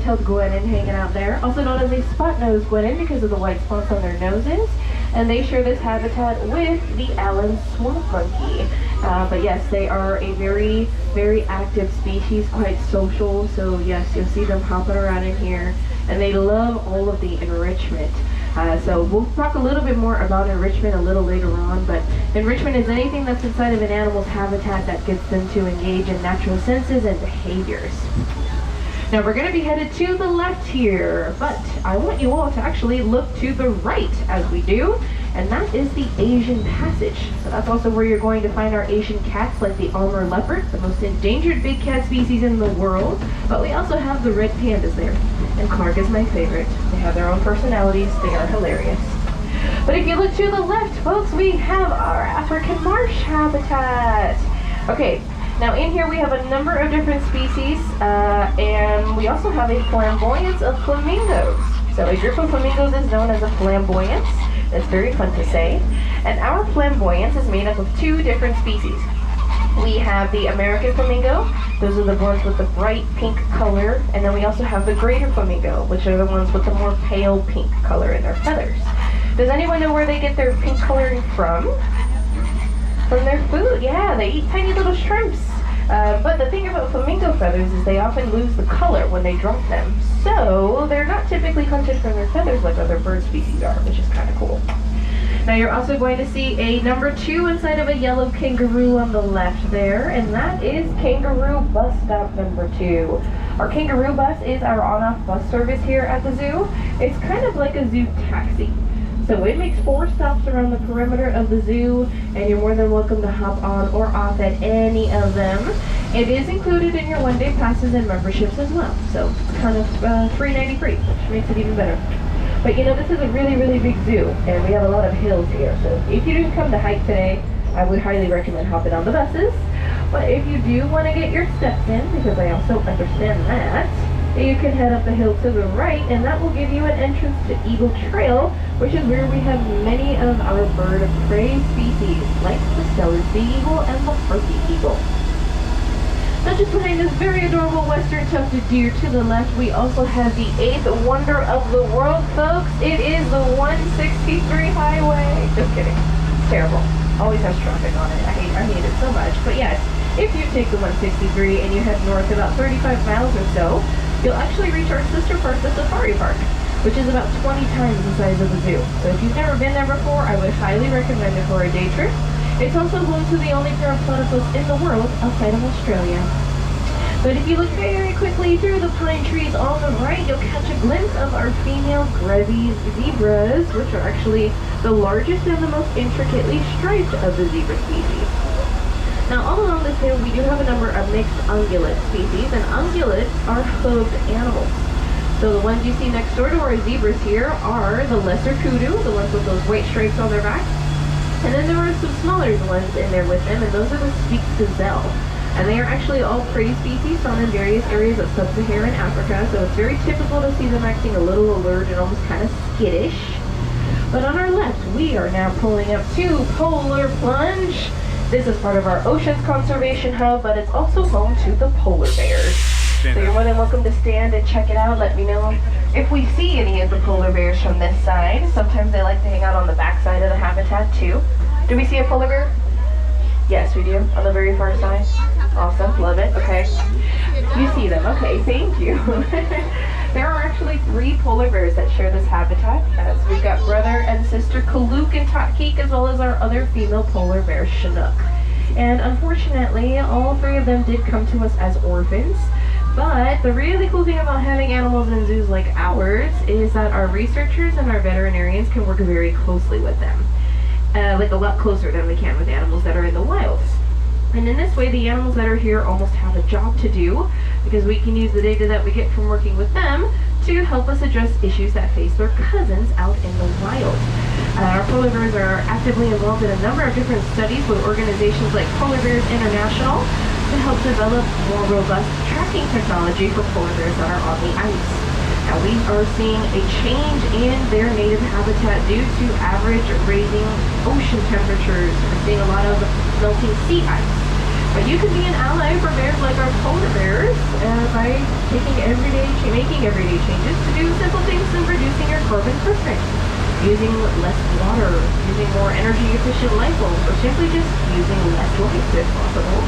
white-tailed guanin hanging out there, also known as a spot-nosed guanin because of the white spots on their noses. And they share this habitat with the Allen swamp monkey. But yes, they are a very, very active species, quite social. So yes, you'll see them hopping around in here, and they love all of the enrichment. So we'll talk a little bit more about enrichment a little later on, but enrichment is anything that's inside of an animal's habitat that gets them to engage in natural senses and behaviors. Now we're going to be headed to the left here, but I want you all to actually look to the right as we do, and that is the Asian Passage. So that's also where you're going to find our Asian cats like the Amur leopard, the most endangered big cat species in the world, but we also have the red pandas there, and Clark is my favorite. They have their own personalities, they are hilarious. But if you look to the left, folks, we have our African marsh habitat. Okay. Now in here we have a number of different species, and we also have a flamboyance of flamingos. So a group of flamingos is known as a flamboyance. That's very fun to say. And our flamboyance is made up of two different species. We have the American flamingo. Those are the ones with the bright pink color. And then we also have the greater flamingo, which are the ones with the more pale pink color in their feathers. Does anyone know where they get their pink coloring from? From their food, yeah, they eat tiny little shrimps. But the thing about flamingo feathers is they often lose the color when they drop them. So they're not typically hunted from their feathers like other bird species are, which is kind of cool. Now you're also going to see a number 2 inside of a yellow kangaroo on the left there, and that is kangaroo bus stop number 2. Our kangaroo bus is our on-off bus service here at the zoo. It's kind of like a zoo taxi. So it makes 4 stops around the perimeter of the zoo, and you're more than welcome to hop on or off at any of them. It is included in your one-day passes and memberships as well, so it's kind of $3.93, which makes it even better. But you know, this is a really, really big zoo, and we have a lot of hills here, so if you didn't come to hike today, I would highly recommend hopping on the buses. But if you do want to get your steps in, because I also understand that, you can head up the hill to the right, and that will give you an entrance to Eagle Trail, which is where we have many of our bird of prey species, like the Steller sea eagle and the harpy eagle. Now just behind this very adorable western tufted deer to the left, we also have the 8th wonder of the world, folks. It is the 163 highway. Just kidding. It's terrible. Always has traffic on it. I hate it so much. But yes, if you take the 163 and you head north about 35 miles or so, you'll actually reach our sister park, the Safari Park, which is about 20 times the size of the zoo. So if you've never been there before, I would highly recommend it for a day trip. It's also home to the only pair of platypus in the world outside of Australia. But if you look very quickly through the pine trees on the right, you'll catch a glimpse of our female Grevy zebras, which are actually the largest and the most intricately striped of the zebra species. Now, all along this hill, we do have a number of mixed ungulate species, and ungulates are hoofed animals. So the ones you see next door to our zebras here are the lesser kudu, the ones with those white stripes on their backs. And then there are some smaller ones in there with them, and those are the Sphinx gazelle. And they are actually all prey species found in various areas of sub-Saharan Africa, so it's very typical to see them acting a little alert and almost kind of skittish. But on our left, we are now pulling up to Polar Plunge. This is part of our Oceans Conservation Hub, but it's also home to the polar bears. So you're more than welcome to stand and check it out. Let me know if we see any of the polar bears from this side. Sometimes they like to hang out on the back side of the habitat too. Do we see a polar bear? Yes, we do. On the very far side. Awesome. Love it. Okay. You see them. Okay. Thank you. There are actually 3 polar bears that share this habitat. So we've got brother and sister Kaluk and Totkeek, as well as our other female polar bear, Chinook. And unfortunately, all 3 of them did come to us as orphans. But the really cool thing about having animals in zoos like ours is that our researchers and our veterinarians can work very closely with them. Like a lot closer than we can with animals that are in the wild. And in this way, the animals that are here almost have a job to do, because we can use the data that we get from working with them to help us address issues that face their cousins out in the wild. Our polar bears are actively involved in a number of different studies with organizations like Polar Bears International to help develop more robust tracking technology for polar bears that are on the ice. Now we are seeing a change in their native habitat due to average raising ocean temperatures. We're seeing a lot of melting sea ice. But you can be an ally for bears like our polar bears by making everyday changes to do simple things in reducing your carbon footprint. Using less water, using more energy efficient light bulbs, or simply just using less lights if possible.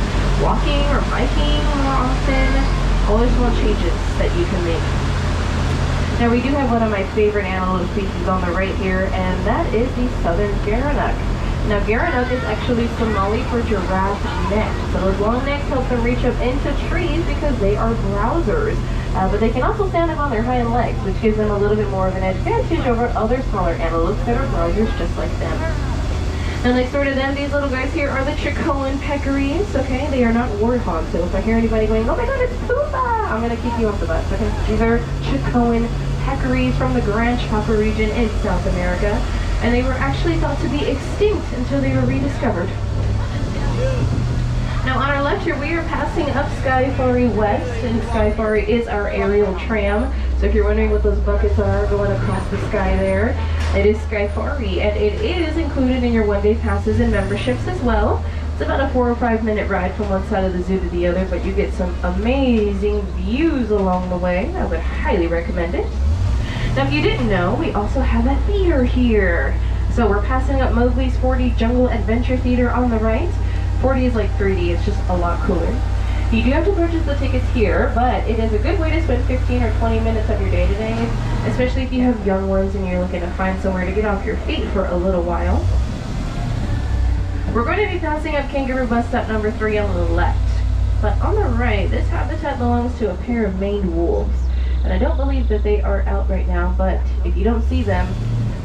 Walking or biking more often. All the small changes that you can make. Now we do have one of my favorite antelope species on the right here, and that is the southern Gerenuk. Now Gerenuk is actually Somali for giraffe neck. So those long necks help them reach up into trees because they are browsers. But they can also stand up on their hind legs, which gives them a little bit more of an advantage over other smaller antelopes that are browsers just like them. Now next door to them, these little guys here are the Chicoan peccaries, okay? They are not warthogs, so if I hear anybody going, oh my god, it's Pumbaa, I'm gonna kick you off the bus, okay? These are Chicoan peccaries from the Grand Chaco region in South America, and they were actually thought to be extinct until they were rediscovered. Now on our left here, we are passing up Skyfari West, and Skyfari is our aerial tram. So if you're wondering what those buckets are going across the sky there, it is Skyfari, and it is included in your one-day passes and memberships as well. It's about a 4 or 5 minute ride from one side of the zoo to the other, but you get some amazing views along the way. I would highly recommend it. Now if you didn't know, we also have a theater here. So we're passing up Mowgli's 4D Jungle Adventure Theater on the right. 4D is like 3D, it's just a lot cooler. You do have to purchase the tickets here, but it is a good way to spend 15 or 20 minutes of your day today, especially if you have young ones and you're looking to find somewhere to get off your feet for a little while. We're going to be passing up Kangaroo Bus Stop number 3 on the left. But on the right, this habitat belongs to a pair of maned wolves. And I don't believe that they are out right now, but if you don't see them,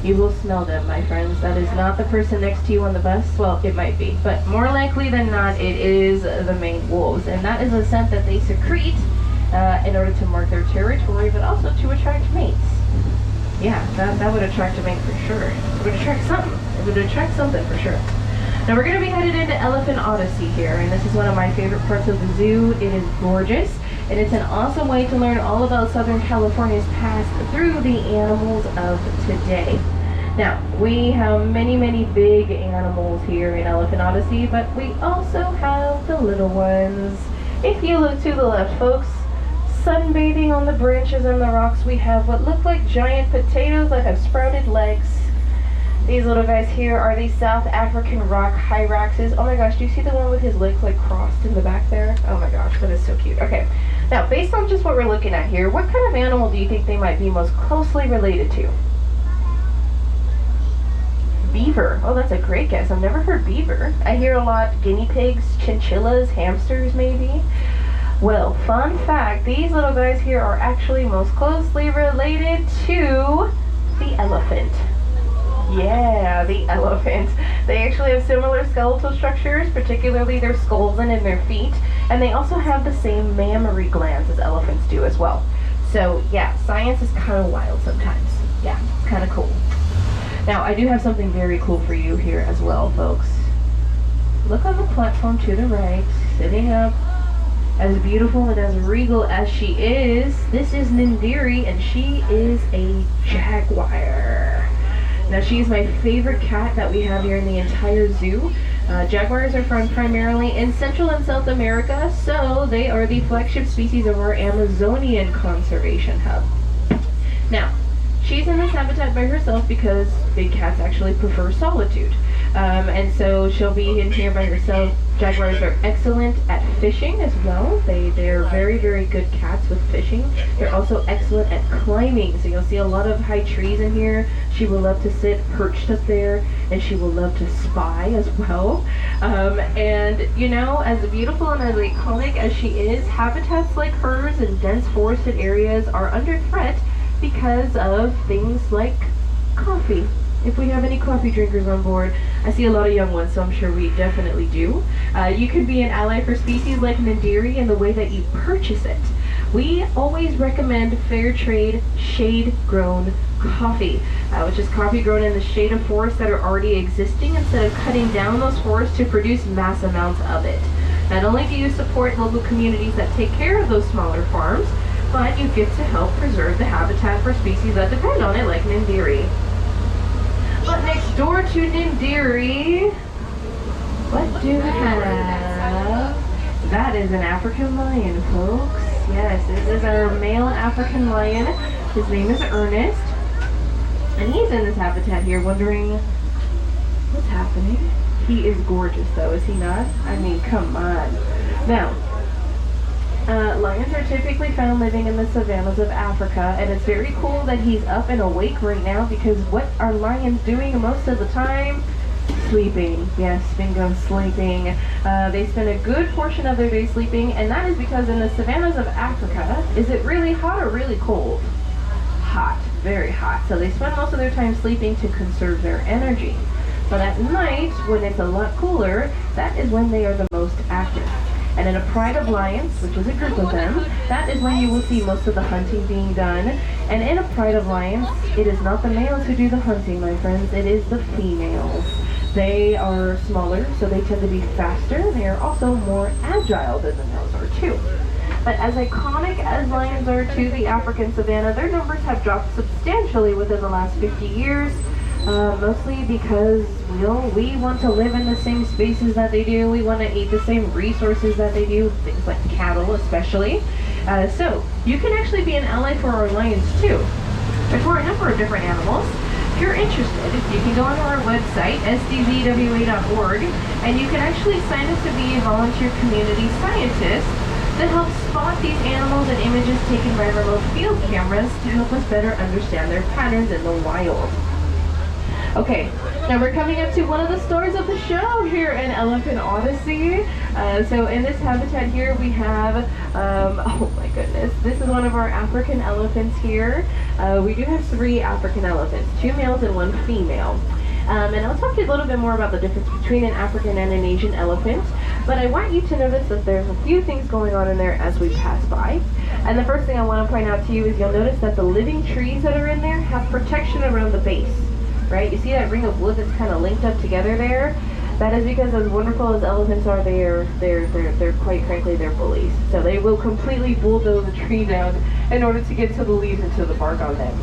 you will smell them, my friends. That is not the person next to you on the bus. Well, it might be, but more likely than not, it is the maned wolves. And that is a scent that they secrete in order to mark their territory, but also to attract mates. Yeah, that would attract a mate for sure. It would attract something. It would attract something for sure. Now we're going to be headed into Elephant Odyssey here, and this is one of my favorite parts of the zoo. It is gorgeous, and it's an awesome way to learn all about Southern California's past through the animals of today. Now, we have many, many big animals here in Elephant Odyssey, but we also have the little ones. If you look to the left, folks, sunbathing on the branches and the rocks, we have what look like giant potatoes that have sprouted legs. These little guys here are the South African rock hyraxes. Oh my gosh, do you see the one with his legs like crossed in the back there? Oh my gosh, that is so cute. Okay, now based on just what we're looking at here, what kind of animal do you think they might be most closely related to? Beaver. Oh, that's a great guess. I've never heard beaver. I hear a lot guinea pigs, chinchillas, hamsters maybe. Well, fun fact, these little guys here are actually most closely related to the elephant. Yeah, the elephant. They actually have similar skeletal structures, particularly their skulls and in their feet, and they also have the same mammary glands as elephants do as well. So yeah, science is kind of wild sometimes. Yeah, it's kind of cool. Now, I do have something very cool for you here as well, folks. Look on the platform to the right, sitting up, as beautiful and as regal as she is. This is Nindiri, and she is a jaguar. Now, she's my favorite cat that we have here in the entire zoo. Jaguars are found primarily in Central and South America, so they are the flagship species of our Amazonian conservation hub. Now, she's in this habitat by herself because big cats actually prefer solitude. And so she'll be in here by herself. Jaguars are excellent at fishing as well. They're very, very good cats with fishing. They're also excellent at climbing. So you'll see a lot of high trees in here. She will love to sit perched up there, and she will love to spy as well. And you know, as beautiful and as iconic as she is, habitats like hers in dense forested areas are under threat because of things like coffee. If we have any coffee drinkers on board, I see a lot of young ones, so I'm sure we definitely do. You can be an ally for species like Nindiri in the way that you purchase it. We always recommend fair trade, shade-grown coffee, which is coffee grown in the shade of forests that are already existing instead of cutting down those forests to produce mass amounts of it. Not only do you support local communities that take care of those smaller farms, but you get to help preserve the habitat for species that depend on it, like Nindiri. But next door to Nindiri, what do we have? That is an African lion, folks. Yes, this is our male African lion. His name is Ernest. And he's in this habitat here wondering what's happening. He is gorgeous though, is he not? I mean, come on. Now, lions are typically found living in the savannas of Africa, and it's very cool that he's up and awake right now, because what are lions doing most of the time? Sleeping. Yes, bingo, sleeping. They spend a good portion of their day sleeping, and that is because in the savannas of Africa, is it really hot or really cold? Hot. Very hot. So they spend most of their time sleeping to conserve their energy. But at night, when it's a lot cooler, that is when they are the most active. And in a pride of lions, which is a group of them, that is when you will see most of the hunting being done. And in a pride of lions, it is not the males who do the hunting, my friends, it is the females. They are smaller, so they tend to be faster. They are also more agile than the males are too. But as iconic as lions are to the African savanna, their numbers have dropped substantially within the last 50 years. Mostly because we want to live in the same spaces that they do. We want to eat the same resources that they do, things like cattle especially. So you can actually be an ally for our lions too. There's for a number of different animals. If you're interested, you can go onto our website, sdzwa.org, and you can actually sign up to be a volunteer community scientist that helps spot these animals and images taken by remote field cameras to help us better understand their patterns in the wild. Okay, now we're coming up to one of the stars of the show here in Elephant Odyssey. So in this habitat here we have, oh my goodness, this is one of our African elephants here. We do have 3 African elephants, 2 males and 1 female. And I'll talk to you a little bit more about the difference between an African and an Asian elephant. But I want you to notice that there's a few things going on in there as we pass by. And the first thing I want to point out to you is you'll notice that the living trees that are in there have protection around the base. Right? You see that ring of wood that's kind of linked up together there? That is because as wonderful as elephants are, they're quite frankly, they're bullies. So they will completely bulldoze a tree down in order to get to the leaves and to the bark on them.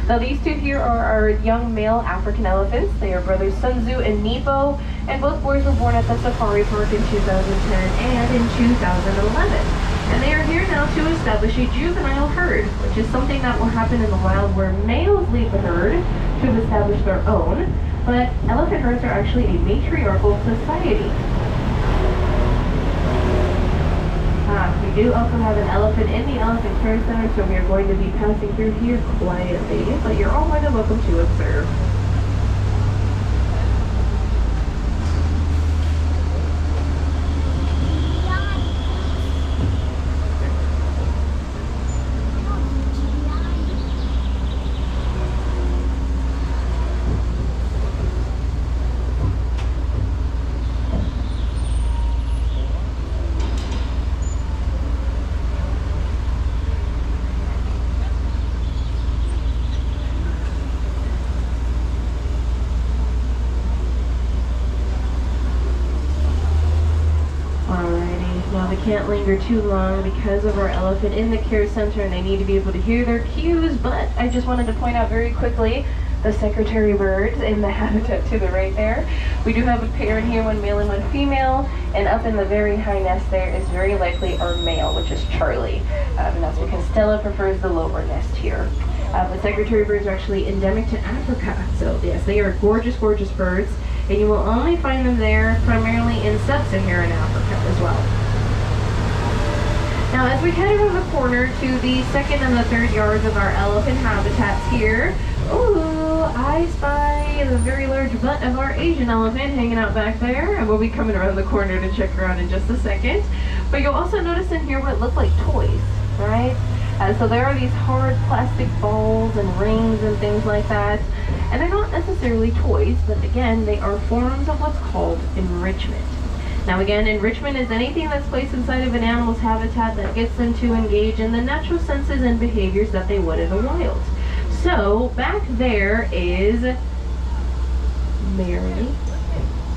Now these 2 here are our young male African elephants. They are brothers Sunzu and Nepo, and both boys were born at the safari park in 2010 and in 2011. And they are here now to establish a juvenile herd, which is something that will happen in the wild where males lead the herd to establish their own, but elephant herds are actually a matriarchal society. We do also have an elephant in the Elephant Care Center, so we are going to be passing through here quietly, but you're all more than welcome to observe. Can't linger too long because of our elephant in the care center, and they need to be able to hear their cues. But I just wanted to point out very quickly the secretary birds in the habitat to the right there. We do have a pair in here, 1 male and 1 female, and up in the very high nest there is very likely our male, which is Charlie, and that's because Stella prefers the lower nest here. The secretary birds are actually endemic to Africa, so yes, they are gorgeous, gorgeous birds, and you will only find them there primarily in sub-Saharan Africa as well. Now as we head around the corner to the 2nd and the 3rd yards of our elephant habitats here, ooh, I spy the very large butt of our Asian elephant hanging out back there, and we'll be coming around the corner to check around in just a second. But you'll also notice in here what look like toys, right? So there are these hard plastic balls and rings and things like that, and they're not necessarily toys, but again, they are forms of what's called enrichment. Now again, enrichment is anything that's placed inside of an animal's habitat that gets them to engage in the natural senses and behaviors that they would in the wild. So back there is Mary.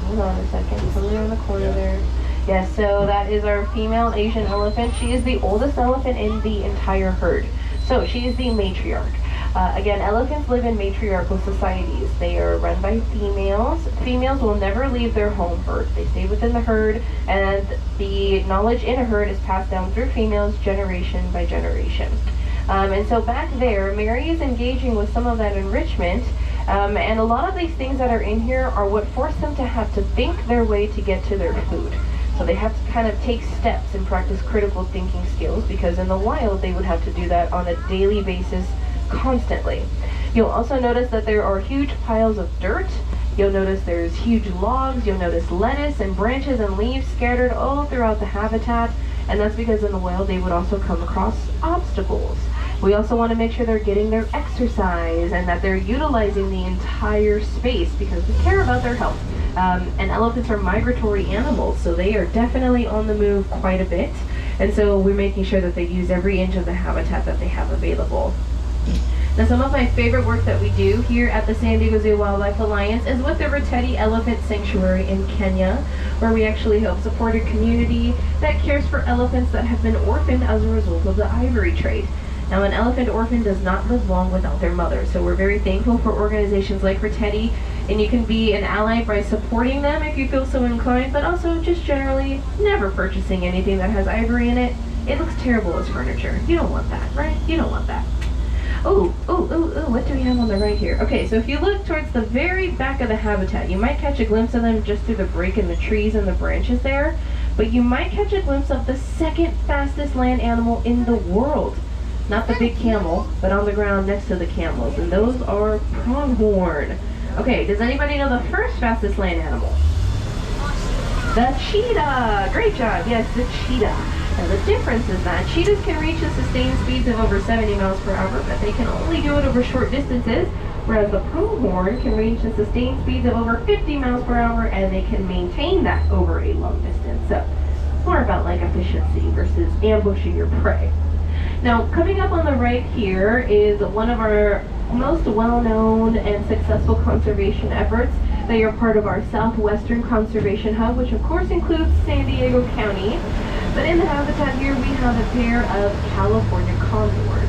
Hold on a second, somewhere in the corner there. Yes, so that is our female Asian elephant. She is the oldest elephant in the entire herd. So she is the matriarch. Again, elephants live in matriarchal societies. They are run by females. Females will never leave their home herd. They stay within the herd, and the knowledge in a herd is passed down through females generation by generation. And so back there, Mary is engaging with some of that enrichment, and a lot of these things that are in here are what force them to have to think their way to get to their food. So they have to kind of take steps and practice critical thinking skills, because in the wild they would have to do that on a daily basis constantly. You'll also notice that there are huge piles of dirt. You'll notice there's huge logs. You'll notice lettuce and branches and leaves scattered all throughout the habitat, and that's because in the wild they would also come across obstacles. We also want to make sure they're getting their exercise and that they're utilizing the entire space, because we care about their health. And elephants are migratory animals, so they are definitely on the move quite a bit. And so we're making sure that they use every inch of the habitat that they have available. Now, some of my favorite work that we do here at the San Diego Zoo Wildlife Alliance is with the Reteti Elephant Sanctuary in Kenya, where we actually help support a community that cares for elephants that have been orphaned as a result of the ivory trade. Now, an elephant orphan does not live long without their mother, so we're very thankful for organizations like Reteti, and you can be an ally by supporting them if you feel so inclined, but also just generally never purchasing anything that has ivory in it. It looks terrible as furniture. You don't want that, right? You don't want that. Oh, what do we have on the right here? Okay, so if you look towards the very back of the habitat, you might catch a glimpse of them just through the break in the trees and the branches there, but you might catch a glimpse of the second fastest land animal in the world. Not the big camel, but on the ground next to the camels, and those are pronghorn. Okay, does anybody know the first fastest land animal? The cheetah! Great job, yes, the cheetah. Now the difference is that cheetahs can reach a sustained speeds of over 70 miles per hour, but they can only do it over short distances, whereas the pronghorn can reach a sustained speeds of over 50 miles per hour, and they can maintain that over a long distance. So, it's more about like efficiency versus ambushing your prey. Now, coming up on the right here is one of our most well-known and successful conservation efforts. They are part of our Southwestern Conservation Hub, which of course includes San Diego County. But in the habitat here, we have a pair of California condors.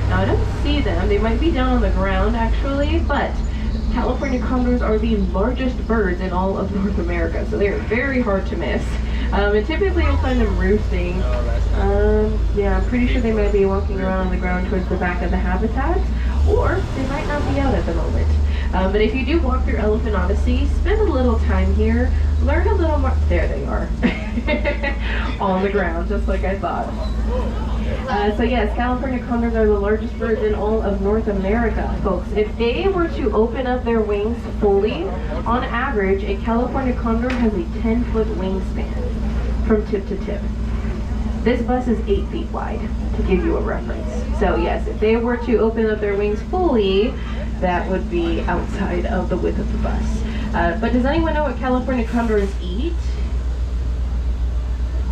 Now, I don't see them. They might be down on the ground, actually, but California condors are the largest birds in all of North America, so they're very hard to miss. And typically you'll find them roosting. Yeah, I'm pretty sure they might be walking around on the ground towards the back of the habitat, or they might not be out at the moment. But if you do walk through Elephant Odyssey, spend a little time here, learn a little more. There they are. On the ground, just like I thought. So yes, California condors are the largest birds in all of North America, folks. If they were to open up their wings fully, on average, a California condor has a 10-foot wingspan from tip to tip. This bus is 8 feet wide, to give you a reference. So yes, if they were to open up their wings fully, that would be outside of the width of the bus. But does anyone know what California condors eat?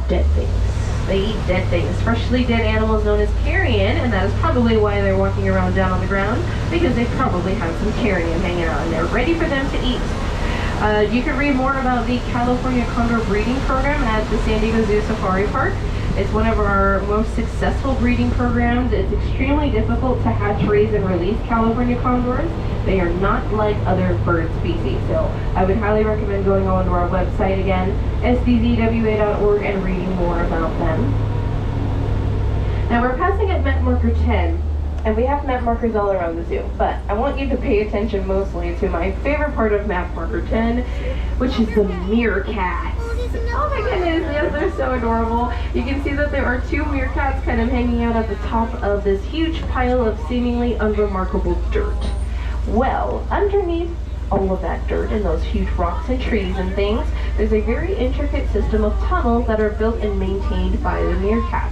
Dead things. They eat dead things, freshly dead animals known as carrion, and that is probably why they're walking around down on the ground, because they probably have some carrion hanging out and they're ready for them to eat. You can read more about the California condor breeding program at the San Diego Zoo Safari Park. It's one of our most successful breeding programs. It's extremely difficult to hatch, raise, and release California condors. They are not like other bird species, so I would highly recommend going on to our website again, sdzwa.org, and reading more about them. Now we're passing at map marker 10, and we have map markers all around the zoo, but I want you to pay attention mostly to my favorite part of map marker 10, which is the meerkats. Oh my goodness, yes, they're so adorable. You can see that there are 2 meerkats kind of hanging out at the top of this huge pile of seemingly unremarkable dirt. Well, underneath all of that dirt and those huge rocks and trees and things, there's a very intricate system of tunnels that are built and maintained by the meerkats.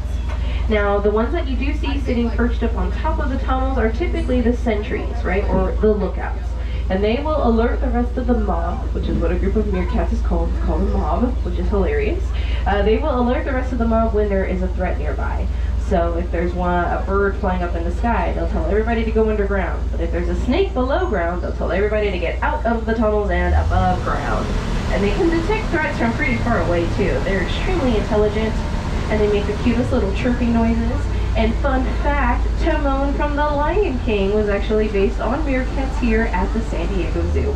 Now, the ones that you do see sitting perched up on top of the tunnels are typically the sentries, right, or the lookouts. And they will alert the rest of the mob, which is what a group of meerkats is called. It's called a mob, which is hilarious. They will alert the rest of the mob when there is a threat nearby. So if there's a bird flying up in the sky, they'll tell everybody to go underground. But if there's a snake below ground, they'll tell everybody to get out of the tunnels and above ground. And they can detect threats from pretty far away too. They're extremely intelligent, and they make the cutest little chirping noises. And fun fact, Timon from The Lion King was actually based on meerkats here at the San Diego Zoo.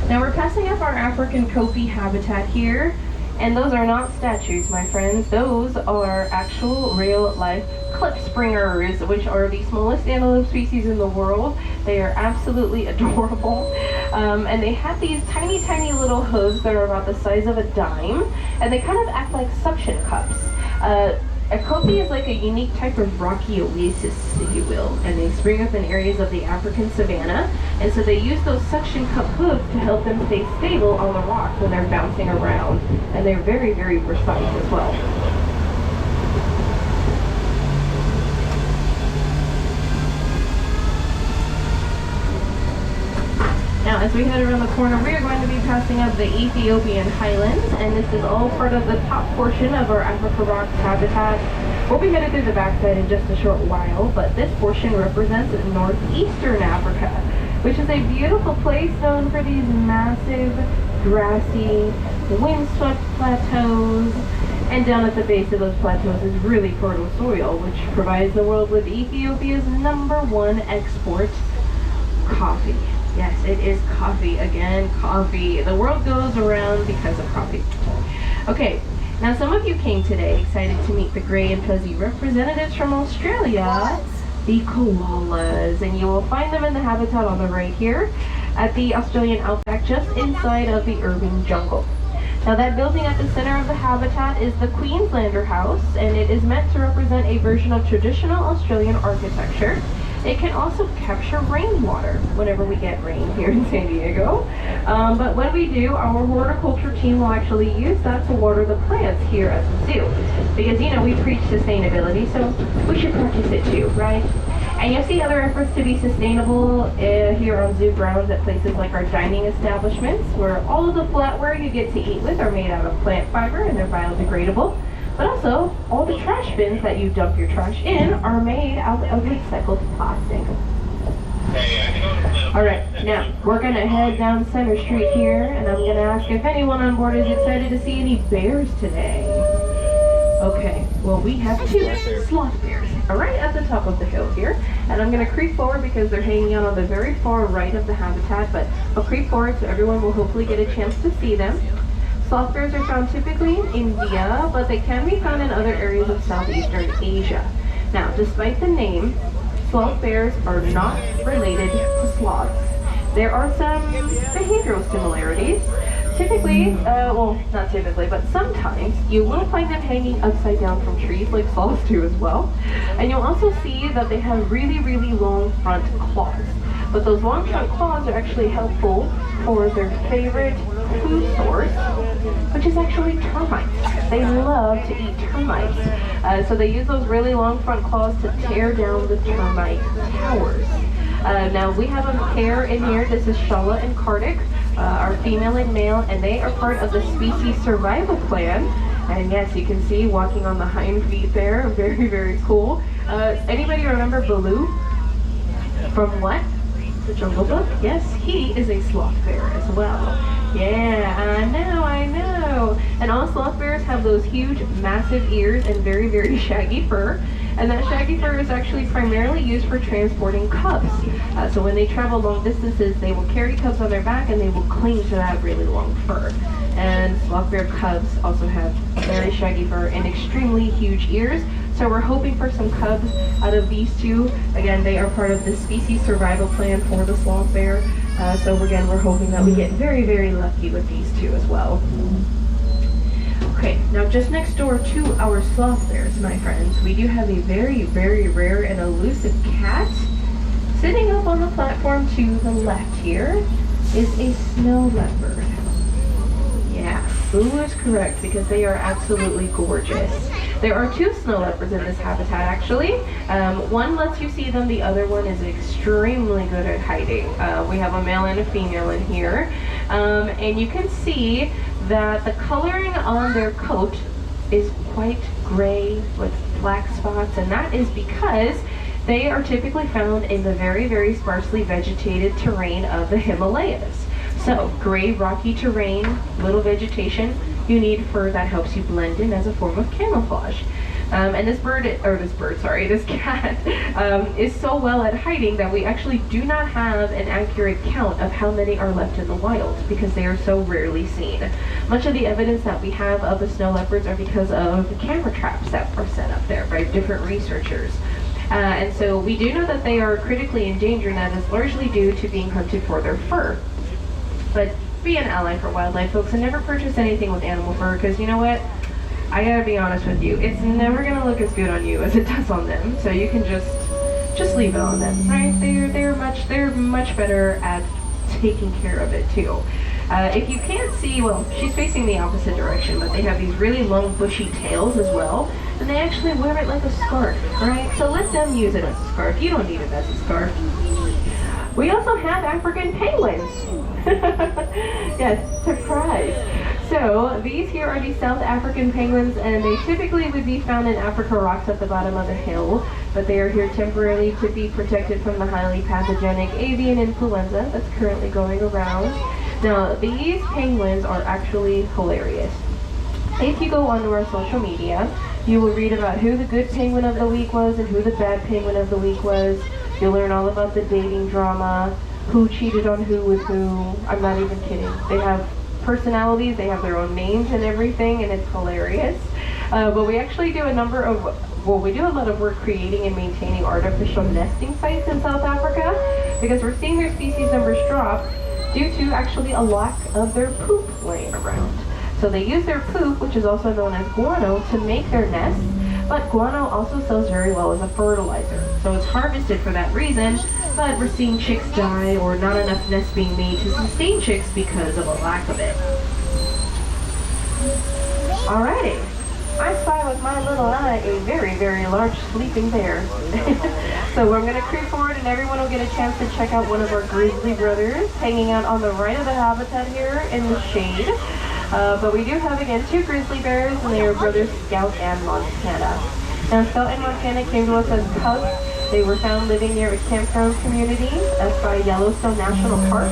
Now we're passing up our African Kofi habitat here, and those are not statues, my friends. Those are actual real-life cliff springers, which are the smallest antelope species in the world. They are absolutely adorable, and they have these tiny, tiny little hooves that are about the size of a dime, and they kind of act like suction cups. A kofi is like a unique type of rocky oasis, if you will, and they spring up in areas of the African savanna, and so they use those suction cup hooves to help them stay stable on the rock when they're bouncing around, and they're very, very precise as well. Now, as we head around the corner, we are going to be passing up the Ethiopian highlands, and this is all part of the top portion of our Africa Rocks habitat. We'll be headed through the backside in just a short while, but this portion represents northeastern Africa, which is a beautiful place known for these massive, grassy, windswept plateaus. And down at the base of those plateaus is really fertile soil, which provides the world with Ethiopia's #1 export, coffee. Yes, it is coffee again, coffee. The world goes around because of coffee. Okay, now some of you came today excited to meet the gray and fuzzy representatives from Australia, the koalas, and you will find them in the habitat on the right here at the Australian outback, just inside of the urban jungle. Now that building at the center of the habitat is the Queenslander House, and it is meant to represent a version of traditional Australian architecture. It can also capture rainwater whenever we get rain here in San Diego. But when we do, our horticulture team will actually use that to water the plants here at the zoo. Because, you know, we preach sustainability, so we should practice it too, right? And you'll see other efforts to be sustainable here on zoo grounds at places like our dining establishments, where all of the flatware you get to eat with are made out of plant fiber and they're biodegradable. But also, all the trash bins that you dump your trash in are made out of recycled plastic. Alright, now, we're going to head down Center Street here, and I'm going to ask if anyone on board is excited to see any bears today. Okay, well we have 2 sloth bears right at the top of the hill here, and I'm going to creep forward because they're hanging out on the very far right of the habitat, but I'll creep forward so everyone will hopefully get a chance to see them. Sloth bears are found typically in India, but they can be found in other areas of southeastern Asia. Now, despite the name, sloth bears are not related to sloths. There are some behavioral similarities. Typically, well, not typically, but sometimes you will find them hanging upside down from trees like sloths do as well. And you'll also see that they have really, really long front claws. But those long front claws are actually helpful for their favorite food source, which is actually termites. They love to eat termites. So they use those really long front claws to tear down the termite towers. Now we have a pair in here. This is Shala and Kartik, our female and male, and they are part of the species survival plan. And yes, you can see walking on the hind feet there. Very, very cool. Anybody remember Baloo? From what? The Jungle Book? Yes, he is a sloth bear as well. Yeah, I know. And all sloth bears have those huge, massive ears and very, very shaggy fur. And that shaggy fur is actually primarily used for transporting cubs. So when they travel long distances, they will carry cubs on their back and they will cling to that really long fur. And sloth bear cubs also have very shaggy fur and extremely huge ears. So we're hoping for some cubs out of these 2. Again, they are part of the species survival plan for the sloth bear. So again, we're hoping that we get very, very lucky with these 2 as well. Okay, now just next door to our sloth bears, my friends, we do have a very, very rare and elusive cat. Sitting up on the platform to the left here is a snow leopard. Yeah, Boo is correct because they are absolutely gorgeous. There are 2 snow leopards in this habitat actually. One lets you see them, the other one is extremely good at hiding. We have a male and a female in here. And you can see that the coloring on their coat is quite gray with black spots, and that is because they are typically found in the very, very sparsely vegetated terrain of the Himalayas. So, gray, rocky terrain, little vegetation, you need fur that helps you blend in as a form of camouflage. And this cat is so well at hiding that we actually do not have an accurate count of how many are left in the wild because they are so rarely seen. Much of the evidence that we have of the snow leopards are because of the camera traps that are set up there by different researchers. And so we do know that they are critically endangered, and that is largely due to being hunted for their fur. But be an ally for wildlife, folks, and never purchase anything with animal fur, because you know what? I gotta be honest with you, it's never gonna look as good on you as it does on them. So you can just leave it on them, right? They're much better at taking care of it too. If you can't see, well, she's facing the opposite direction, but they have these really long bushy tails as well, and they actually wear it like a scarf, right? So let them use it as a scarf. You don't need it as a scarf. We also have African penguins. Yes, surprise. So these here are the South African penguins, and they typically would be found in Africa rocks at the bottom of the hill, but they are here temporarily to be protected from the highly pathogenic avian influenza that's currently going around. Now, these penguins are actually hilarious. If you go onto our social media, you will read about who the good penguin of the week was and who the bad penguin of the week was. You'll learn all about the dating drama, who cheated on who with who. I'm not even kidding. They have personalities, they have their own names and everything, and it's hilarious. But we actually do a we do a lot of work creating and maintaining artificial nesting sites in South Africa because we're seeing their species numbers drop due to actually a lack of their poop laying around. So they use their poop, which is also known as guano, to make their nests, but guano also sells very well as a fertilizer. So it's harvested for that reason, but we're seeing chicks die or not enough nests being made to sustain chicks because of a lack of it. Alrighty, I spy with my little eye a very, very large sleeping bear. So we're going to creep forward and everyone will get a chance to check out one of our grizzly brothers hanging out on the right of the habitat here in the shade. But we do have, again, two grizzly bears, and they are brothers Scout and Montana. Now, Scout and Montana came to us as cubs. They were found living near a campground community by Yellowstone National Park.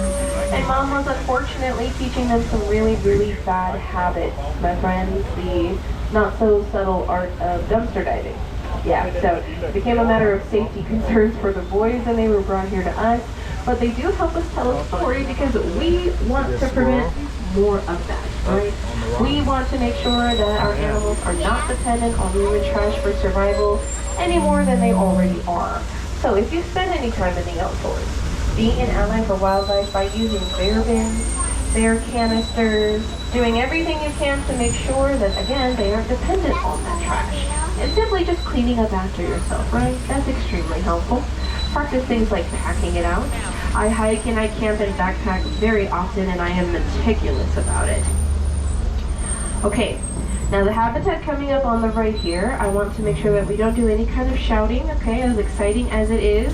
And Mom was unfortunately teaching them some really, really bad habits, my friends, the not-so-subtle art of dumpster diving. Yeah, so it became a matter of safety concerns for the boys, and they were brought here to us. But they do help us tell a story because we want to prevent more of that, right? We want to make sure that our animals are not dependent on human trash for survival any more than they already are. So if you spend any time in the outdoors, being an ally for wildlife by using bear bins, bear canisters, doing everything you can to make sure that, again, they aren't dependent on that trash. And simply just cleaning up after yourself, right? That's extremely helpful. Practice things like packing it out. I hike and I camp and backpack very often, and I am meticulous about it. Okay, now the habitat coming up on the right here, I want to make sure that we don't do any kind of shouting, okay, as exciting as it is.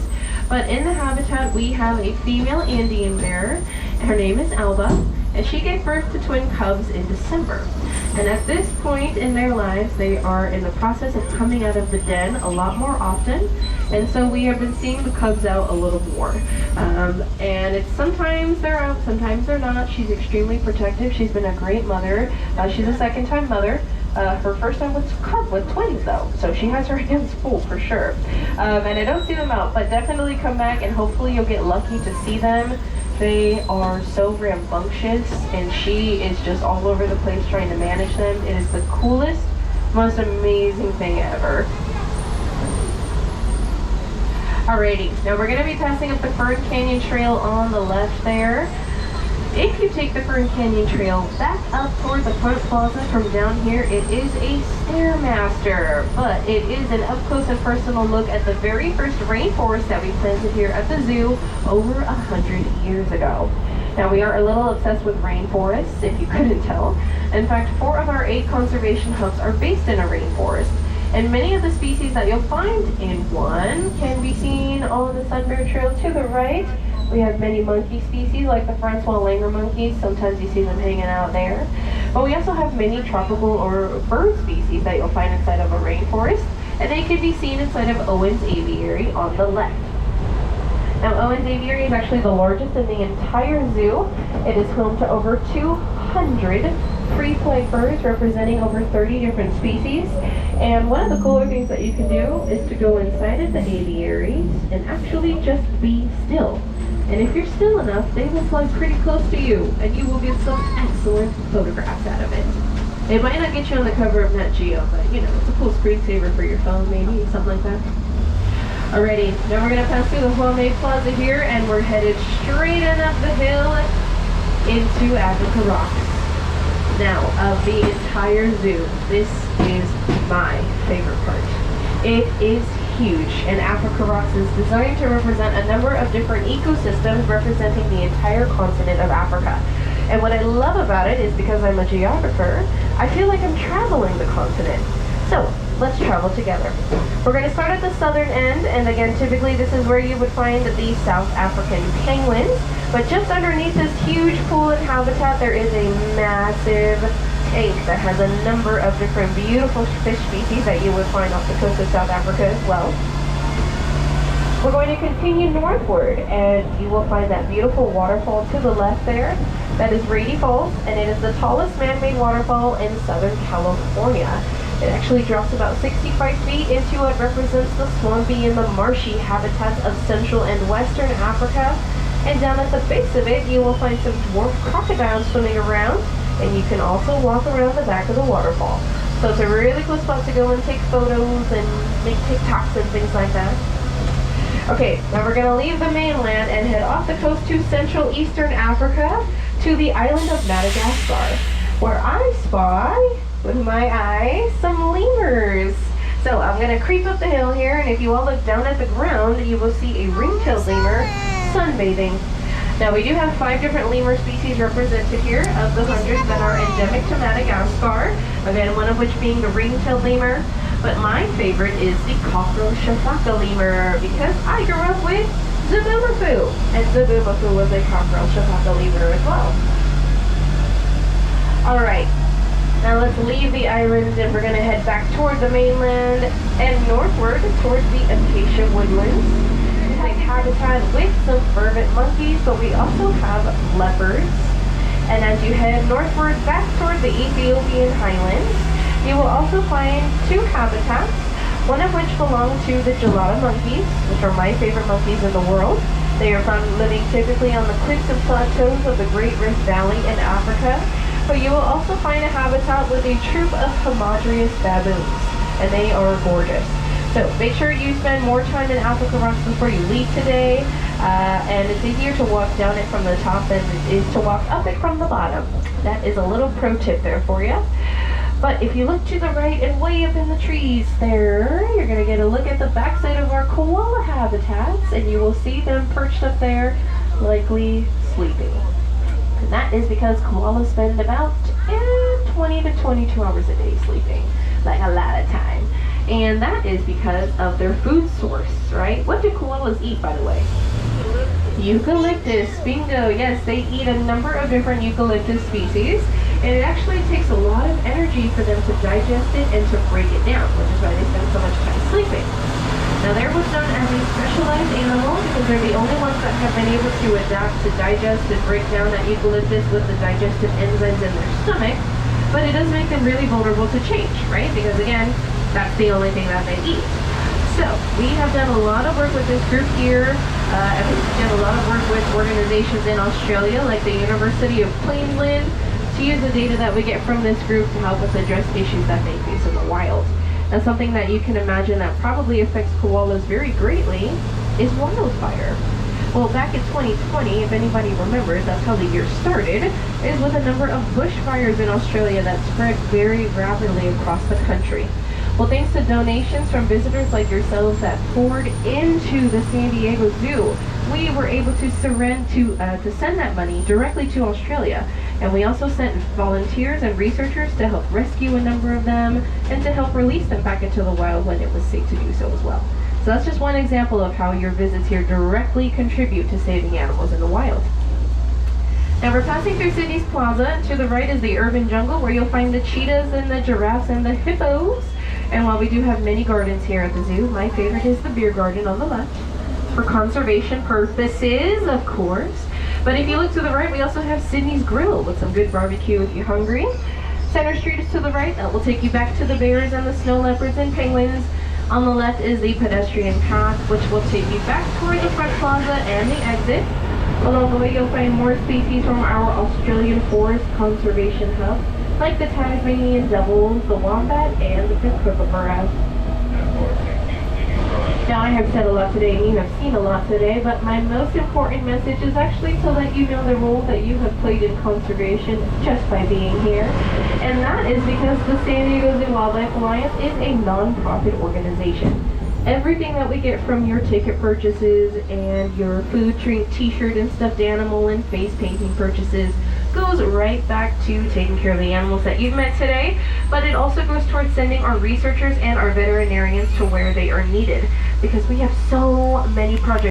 But in the habitat, we have a female Indian bear. Her name is Alba, and she gave birth to twin cubs in December. And at this point in their lives, they are in the process of coming out of the den a lot more often. And so we have been seeing the cubs out a little more. And it's sometimes they're out, sometimes they're not. She's extremely protective. She's been a great mother. She's a second-time mother. Her first time with twins, though, so she has her hands full for sure. And I don't see them out, but definitely come back and hopefully you'll get lucky to see them. They are so rambunctious, and she is just all over the place trying to manage them. It is the coolest, most amazing thing ever. Alrighty, now we're going to be passing up the Fern Canyon Trail on the left there. If you take the Fern Canyon Trail back up toward the front plaza from down here, it is a Stairmaster, but it is an up-close and personal look at the very first rainforest that we planted here at the zoo over 100 years ago. Now, we are a little obsessed with rainforests, if you couldn't tell. In fact, 4 of our 8 conservation hubs are based in a rainforest. And many of the species that you'll find in one can be seen on the Sunbear Trail to the right. We have many monkey species like the Francois Langer monkeys. Sometimes you see them hanging out there. But we also have many tropical or bird species that you'll find inside of a rainforest. And they can be seen inside of Owen's Aviary on the left. Now, Owen's Aviary is actually the largest in the entire zoo. It is home to over 200 free-flight birds representing over 30 different species. And one of the cooler things that you can do is to go inside of the aviaries and actually just be still. And if you're still enough, they will fly pretty close to you, and you will get some excellent photographs out of it. It might not get you on the cover of Nat Geo, but you know, it's a cool screensaver for your phone, maybe, something like that. Alrighty, now we're going to pass through the Huame Plaza here, and we're headed straight on up the hill into Africa Rocks. Now, of the entire zoo, this is my favorite part. It is huge, and Africa Rocks is designed to represent a number of different ecosystems representing the entire continent of Africa. And what I love about it is because I'm a geographer, I feel like I'm traveling the continent. So, let's travel together. We're going to start at the southern end, and again, typically this is where you would find the South African penguins. But just underneath this huge pool and habitat, there is a massive tank that has a number of different beautiful fish species that you would find off the coast of South Africa as well. We're going to continue northward, and you will find that beautiful waterfall to the left there. That is Rady Falls, and it is the tallest man-made waterfall in Southern California. It actually drops about 65 feet into what represents the swampy and the marshy habitats of Central and Western Africa. And down at the base of it, you will find some dwarf crocodiles swimming around, and you can also walk around the back of the waterfall. So it's a really cool spot to go and take photos and make TikToks and things like that. Okay, now we're going to leave the mainland and head off the coast to Central Eastern Africa to the island of Madagascar, where I spy, with my eyes, some lemurs. So I'm going to creep up the hill here, and if you all look down at the ground, you will see a ring-tailed lemur sunbathing. Now we do have 5 different lemur species represented here of the hundreds that are endemic to Madagascar. Again, one of which being the ring-tailed lemur. But my favorite is the cockroach shafaka lemur, because I grew up with Zabumafu, and Zabumafu was a cockroach shafaka lemur as well. Alright, now let's leave the island and we're going to head back toward the mainland and northward towards the acacia woodlands. It's a habitat with some vervet monkeys, but we also have leopards. And as you head northward back toward the Ethiopian highlands, you will also find 2 habitats, one of which belong to the gelada monkeys, which are my favorite monkeys in the world. They are found living typically on the cliffs and plateaus of the Great Rift Valley in Africa. But you will also find a habitat with a troop of hamadryas baboons, and they are gorgeous. So make sure you spend more time in Africa Rocks before you leave today, and it's easier to walk down it from the top than it is to walk up it from the bottom. That is a little pro tip there for you. But if you look to the right and way up in the trees there, you're going to get a look at the backside of our koala habitats, and you will see them perched up there, likely sleeping. And that is because koalas spend about 20 to 22 hours a day sleeping, like a lot of time. And that is because of their food source, right? What do koalas eat, by the way? Eucalyptus, bingo. Yes, they eat a number of different eucalyptus species, and it actually takes a lot of energy for them to digest it and to break it down, which is why they spend so much time sleeping. Now they're what's known as a specialized animal because they're the only ones that have been able to adapt to digest and break down that eucalyptus with the digestive enzymes in their stomach, but it does make them really vulnerable to change, right? Because again, that's the only thing that they eat. So we have done a lot of work with this group here, and we've done a lot of work with organizations in Australia like the University of Queensland to use the data that we get from this group to help us address issues that they face in the wild. Now something that you can imagine that probably affects koalas very greatly is wildfire. Well, back in 2020, if anybody remembers, that's how the year started, is with a number of bushfires in Australia that spread very rapidly across the country. Well, thanks to donations from visitors like yourselves that poured into the San Diego Zoo, we were able to send that money directly to Australia. And we also sent volunteers and researchers to help rescue a number of them and to help release them back into the wild when it was safe to do so as well. So that's just one example of how your visits here directly contribute to saving animals in the wild. Now we're passing through Sydney's Plaza. To the right is the urban jungle where you'll find the cheetahs and the giraffes and the hippos. And while we do have many gardens here at the zoo, my favorite is the beer garden on the left. For conservation purposes, of course. But if you look to the right, we also have Sydney's Grill with some good barbecue if you're hungry. Center Street is to the right. That will take you back to the bears and the snow leopards and penguins. On the left is the pedestrian path, which will take you back toward the front plaza and the exit. Along the way, you'll find more species from our Australian Forest Conservation Hub, like the Tasmanian devils, the wombat, and the kookaburra. Now, I have said a lot today, and you have seen a lot today, but my most important message is actually to let you know the role that you have played in conservation just by being here. And that is because the San Diego Zoo Wildlife Alliance is a non-profit organization. Everything that we get from your ticket purchases and your food, drink, t-shirt, and stuffed animal and face painting purchases goes right back to taking care of the animals that you've met today, but it also goes towards sending our researchers and our veterinarians to where they are needed, because we have so many projects